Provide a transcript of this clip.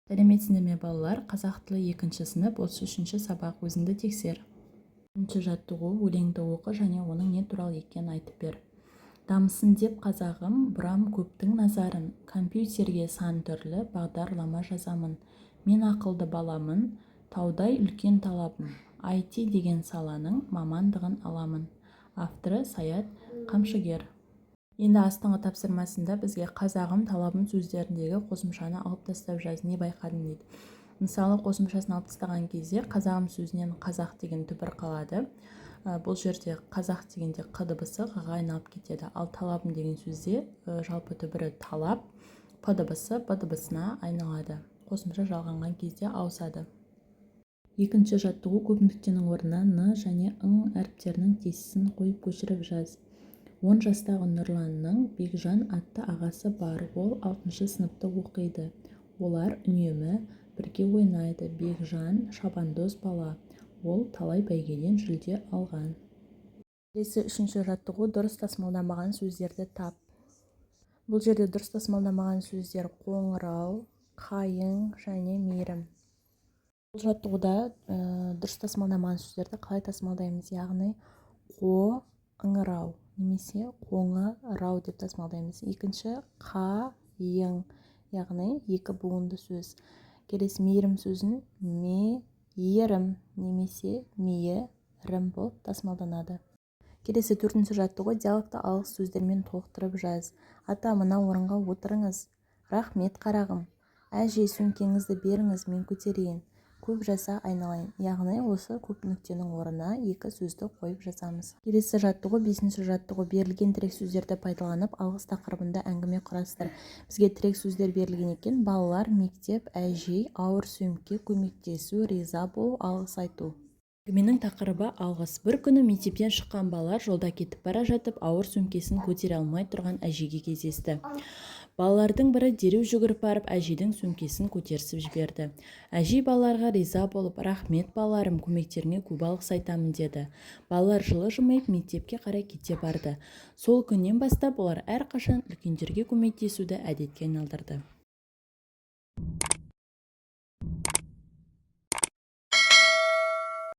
Сәлеметсіздер ме балалар? Қазақ тілі 2 сынып 33 сабақ. Өзіңді тексер. Бірінші жаттығу: өлеңді оқы және оның не туралы екенін айтып бер. Дамысын деп қазағым, бұрам көптің назарын, компьютерге сан түрлі бағдарлама жазамын. Мен ақылды баламын, таудай үлкен талабым. IT деген саланың мамандығын аламын. Авторы Саят Қамшыгер. Енді астыңғы тапсырмасында бізге қазағым, талабым сөздеріндегі қосымшаны алып тастап жаз. Не байқадың дейді. Мысалы, қосымшасын алып тастаған кезде қазағым сөзінен қазақ деген түбір қалады. Бұл жерде қазақ дегенде қ дыбысы ға айналып кетеді. Ал талабым деген сөзде жалпы түбірі талап, п дыбысы б дыбысына айналады. Қосымша жалғанған кезде ауысады. Екінші жаттығу: көп нүктенің орнына н және ң әріптерінің тестісін қойып көшіріп жаз. 10 жастағы Нұрланның Бекжан атты ағасы бар. Ол 6 сыныпта оқиды. Олар үнемі бірге ойнайды. Бекжан шабандоз бала. Ол талай бәйгеден жүлде алған. Келесі үшінші жаттығу: дұрыс тасымалданбаған сөздерді тап. Бұл жерде дұрыс тасымалданбаған сөздер қоңырау, қайың және мейірім. Бұл жаттығуда дұрыс тасымалданбаған сөздерді қалай тасымалдаймыз? Яғни қоңырау немесе қоңырау деп тасымалдаймыз. Екінші қайың, яғни екі буынды сөз. Келесі мейірім сөзін мейірім немесе мейірім болып тасымалданады. Келесі төртінші жаттығу: диалогты алғыс сөздермен толықтырып жаз. Ата, мына орынға отырыңыз. Рахмет қарағым. Әже, сөмкеңізді беріңіз, мен көтерейін. Көп жаса айналайын. Яғни осы көп нүктенің орнына екі сөзді қойып жазамыз. Келесі жаттығу: бесінші жаттығу. Берілген тірек сөздерді пайдаланып алғыс тақырыбында әңгіме құрастыр. Бізге тірек сөздер берілген екен: балалар, мектеп, әжей, ауыр сөмке, көмектесу, риза болу, алғыс айту. Әңгіменің тақырыбы алғыс. Бір күні мектептен шыққан балалар жолда кетіп бара жатып ауыр сөмкесін көтере алмай тұрған әжеге кездесті. Балалардың бірі дереу жүгіріп барып әжейдің сөмкесін көтерісіп жіберді. Әжей балаларға риза болып: рахмет балаларым, көмектеріңе көп алғыс айтамын деді. Балалар жылы жымиып мектепке қарай кете барды. Сол күннен бастап олар әрқашан үлкендерге көмектесуді әдетке айналдырды.